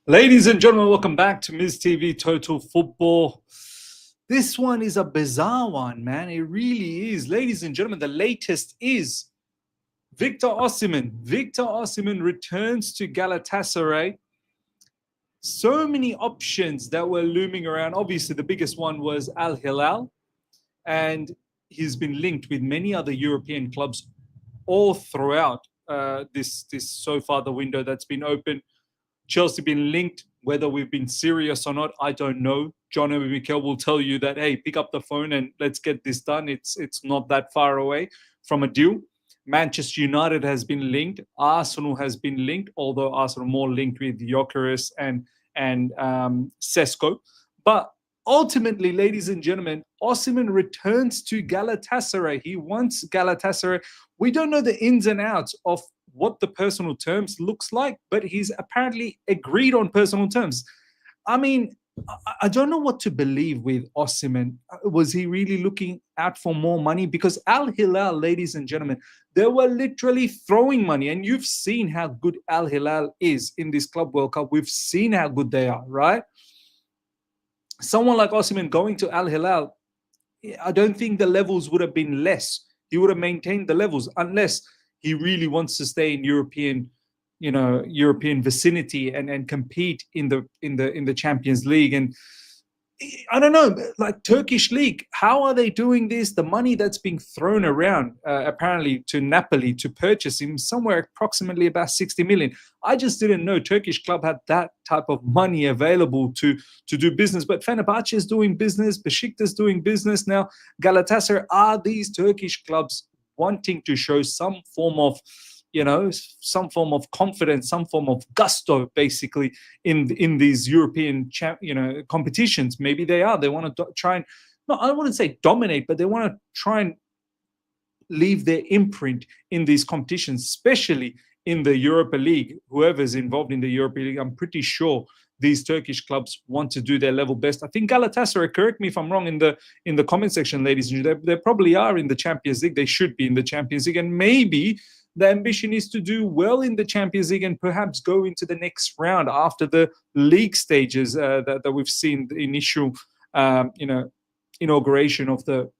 Ladies and gentlemen, welcome back to Ms. TV Total Football. This one is a bizarre one, man. It really is. Ladies and gentlemen, the latest is Victor Osimhen. Victor Osimhen returns to Galatasaray. So many options that were looming around. Obviously, the biggest one was Al Hilal, and he's been linked with many other European clubs all throughout this so far the window that's been open. Chelsea been linked. Whether we've been serious or not, I don't know. John and Mikel will tell you that, hey, pick up the phone and let's get this done. It's not that far away from a deal. Manchester United has been linked. Arsenal has been linked, although Arsenal more linked with Gyökeres and Sesko. But ultimately, ladies and gentlemen, Osimhen returns to Galatasaray. He wants Galatasaray. We don't know the ins and outs of what the personal terms looks like, but he's apparently agreed on personal terms. I mean, I don't know what to believe with Osimhen. Was he really looking out for more money? Because Al Hilal, ladies and gentlemen, they were literally throwing money. And you've seen how good Al Hilal is in this Club World Cup. We've seen how good they are, right? Someone like Osimhen going to Al Hilal, I don't think the levels would have been less. He would have maintained the levels unless he really wants to stay in European vicinity and compete in the Champions League. And I don't know, like Turkish league, how are they doing this? The money that's being thrown around apparently to Napoli to purchase him, somewhere approximately about 60 million. I just didn't know Turkish club had that type of money available to do business. But Fenerbahce is doing business, Besiktas is doing business now. Galatasaray, are these Turkish clubs wanting to show some form of confidence, some form of gusto, basically, in these European competitions? Maybe they are. They want to try and, no, I wouldn't say dominate, but they want to try and leave their imprint in these competitions, especially in the Europa League. Whoever's involved in the Europa League, I'm pretty sure these Turkish clubs want to do their level best. I think Galatasaray, correct me if I'm wrong in the comment section, ladies and gentlemen, they probably are in the Champions League. They should be in the Champions League, and maybe the ambition is to do well in the Champions League and perhaps go into the next round after the league stages that we've seen, the initial inauguration of the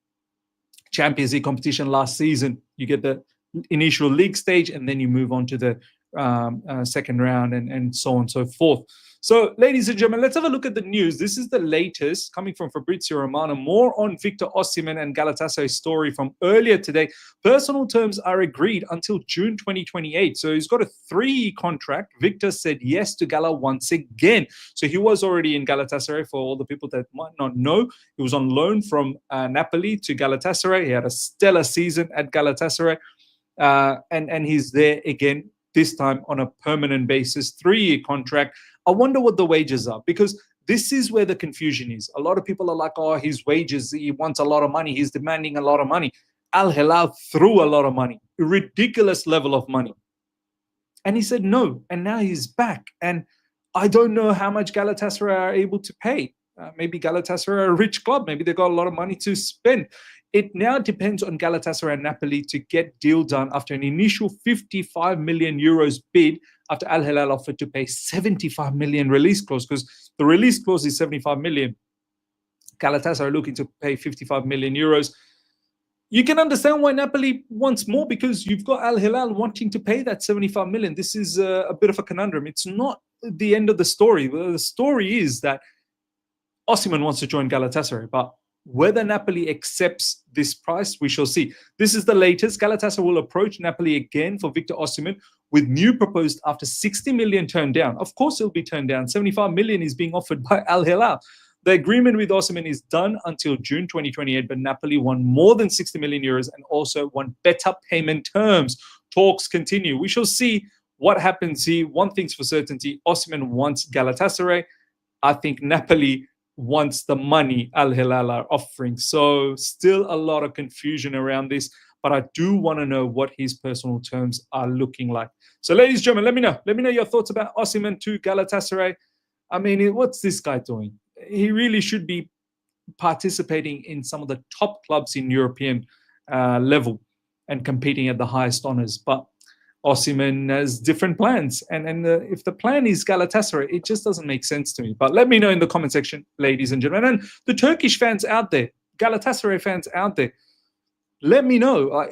Champions League competition last season. You get the initial league stage and then you move on to the second round and so on and so forth. So, ladies and gentlemen, let's have a look at the news. This is the latest coming from Fabrizio Romano. More on Victor Osimhen and Galatasaray's story from earlier today. Personal terms are agreed until June 2028. So he's got a 3-year contract. Victor said yes to Gala once again. So he was already in Galatasaray. For all the people that might not know, he was on loan from Napoli to Galatasaray. He had a stellar season at Galatasaray. And he's there again, this time on a permanent basis, 3-year contract. I wonder what the wages are, because this is where the confusion is. A lot of people are like, oh, his wages, he wants a lot of money, he's demanding a lot of money. Al Hilal threw a lot of money, a ridiculous level of money. And he said no, and now he's back. And I don't know how much Galatasaray are able to pay. Maybe Galatasaray are a rich club. Maybe they got a lot of money to spend. It now depends on Galatasaray and Napoli to get deal done after an initial 55 million euros bid, after Al Hilal offered to pay 75 million release clause, because the release clause is 75 million. Galatasaray are looking to pay 55 million euros. You can understand why Napoli wants more, because you've got Al Hilal wanting to pay that 75 million. This is a bit of a conundrum. It's not the end of the story. The story is that Osimhen wants to join Galatasaray, but whether Napoli accepts this price, we shall see. This is the latest. Galatasaray will approach Napoli again for Victor Osimhen, with new proposed after 60 million turned down. Of course, it'll be turned down. 75 million is being offered by Al Hilal. The agreement with Osimhen is done until June 2028, but Napoli won more than 60 million euros and also won better payment terms. Talks continue. We shall see what happens here. One thing's for certainty: Osimhen wants Galatasaray. I think Napoli wants the money Al Hilal are offering. So still a lot of confusion around this, but I do want to know what his personal terms are looking like. So ladies and gentlemen, let me know. Let me know your thoughts about Osimhen to Galatasaray. I mean, what's this guy doing? He really should be participating in some of the top clubs in European level and competing at the highest honors. But Osimhen has different plans. And if the plan is Galatasaray, it just doesn't make sense to me. But let me know in the comment section, ladies and gentlemen. And the Turkish fans out there, Galatasaray fans out there, let me know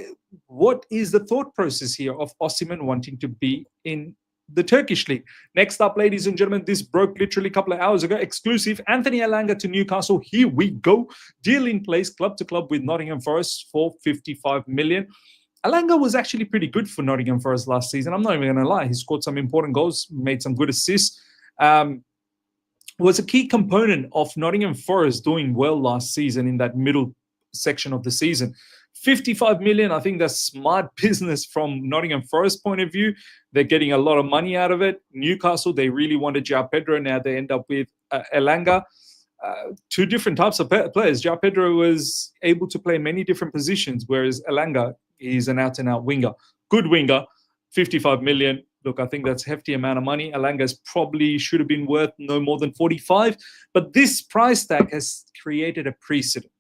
what is the thought process here of Osimhen wanting to be in the Turkish league. Next up, ladies and gentlemen, this broke literally a couple of hours ago. Exclusive, Anthony Elanga to Newcastle. Here we go. Deal in place, club to club with Nottingham Forest for 55 million. Elanga was actually pretty good for Nottingham Forest last season. I'm not even going to lie. He scored some important goals, made some good assists. Was a key component of Nottingham Forest doing well last season in that middle section of the season. 55 million, I think that's smart business from Nottingham Forest point of view. They're getting a lot of money out of it. Newcastle, they really wanted João Pedro. Now they end up with Elanga. Two different types of players. João Pedro was able to play many different positions, whereas Elanga is an out-and-out winger. Good winger, 55 million. Look, I think that's a hefty amount of money. Elanga's probably should have been worth no more than 45. But this price tag has created a precedent.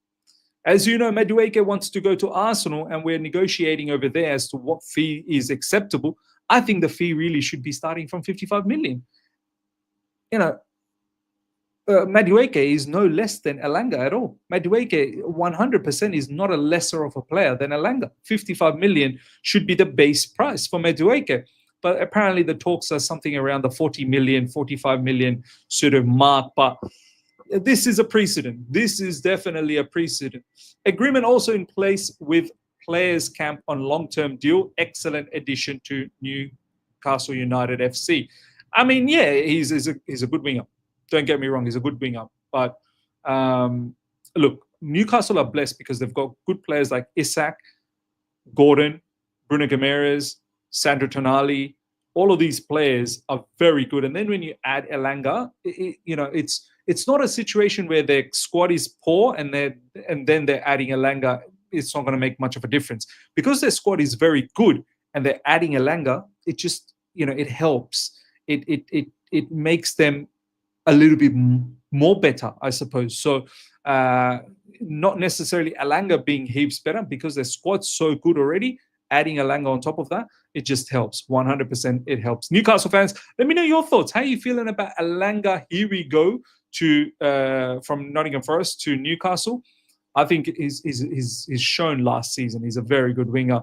As you know, Madueke wants to go to Arsenal, and we're negotiating over there as to what fee is acceptable. I think the fee really should be starting from 55 million. You know, Madueke is no less than Elanga at all. Madueke 100% is not a lesser of a player than Elanga. 55 million should be the base price for Madueke. But apparently the talks are something around the 40 million, 45 million sort of mark. But this is a precedent. This is definitely a precedent. Agreement also in place with Players Camp on long-term deal. Excellent addition to Newcastle United FC. I mean, yeah, he's a good winger. Don't get me wrong, he's a good winger. But look, Newcastle are blessed because they've got good players like Isak, Gordon, Bruno Guimaraes, Sandro Tonali. All of these players are very good. And then when you add Elanga, it's not a situation where their squad is poor and then they're adding Elanga. It's not going to make much of a difference. Because their squad is very good and they're adding Elanga, it just, it helps. It makes them a little bit more better, I suppose. So not necessarily Elanga being heaps better, because their squad's so good already. Adding Elanga on top of that, it just helps. 100% it helps. Newcastle fans, let me know your thoughts. How are you feeling about Elanga? Here we go to from Nottingham Forest to Newcastle. I think he's shown last season. He's a very good winger.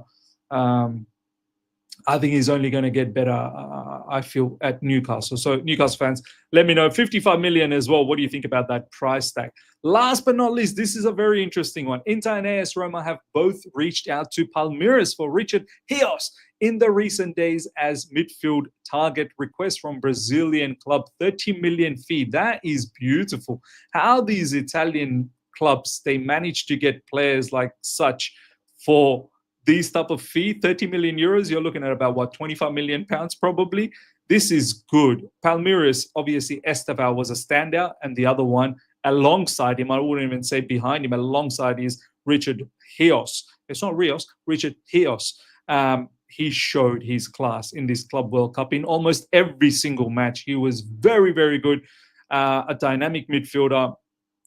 I think he's only going to get better, I feel, at Newcastle. So Newcastle fans, let me know. 55 million as well. What do you think about that price tag? Last but not least, this is a very interesting one. Inter and AS Roma have both reached out to Palmeiras for Richard Rios in the recent days as midfield target. Request from Brazilian club, 30 million fee. That is beautiful. How these Italian clubs, they manage to get players like such for these type of fee. 30 million euros, you're looking at about, what, 25 million pounds probably. This is good. Palmeiras, obviously, Estevao was a standout, and the other one alongside him, I wouldn't even say behind him, alongside is Richard Rios. It's not Rios, Richard Rios. He showed his class in this Club World Cup in almost every single match. He was very, very good. A dynamic midfielder.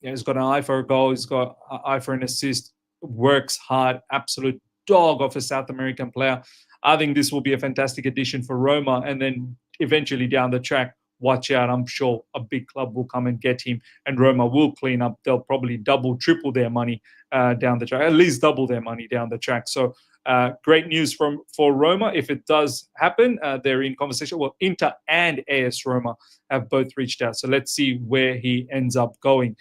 Yeah, he's got an eye for a goal. He's got an eye for an assist. Works hard. Absolute dog of a South American player. I think this will be a fantastic addition for Roma. And then eventually down the track, watch out. I'm sure a big club will come and get him, and Roma will clean up. They'll probably double, triple their money down the track, at least double their money down the track. So great news for Roma. If it does happen, they're in conversation. Well, Inter and AS Roma have both reached out. So let's see where he ends up going.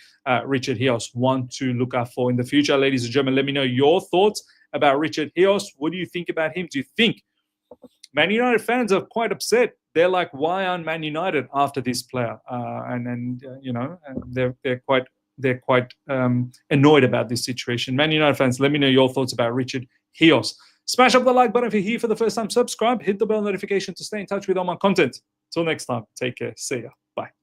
Richard Rios, one to look out for in the future. Ladies and gentlemen, let me know your thoughts about Richard Rios. What do you think about him? Do you think Man United fans are quite upset? They're like, why aren't Man United after this player? And they're quite annoyed about this situation. Man United fans, let me know your thoughts about Richard Rios. Smash up the like button if you're here for the first time. Subscribe, hit the bell notification to stay in touch with all my content. Till next time, take care. See ya. Bye.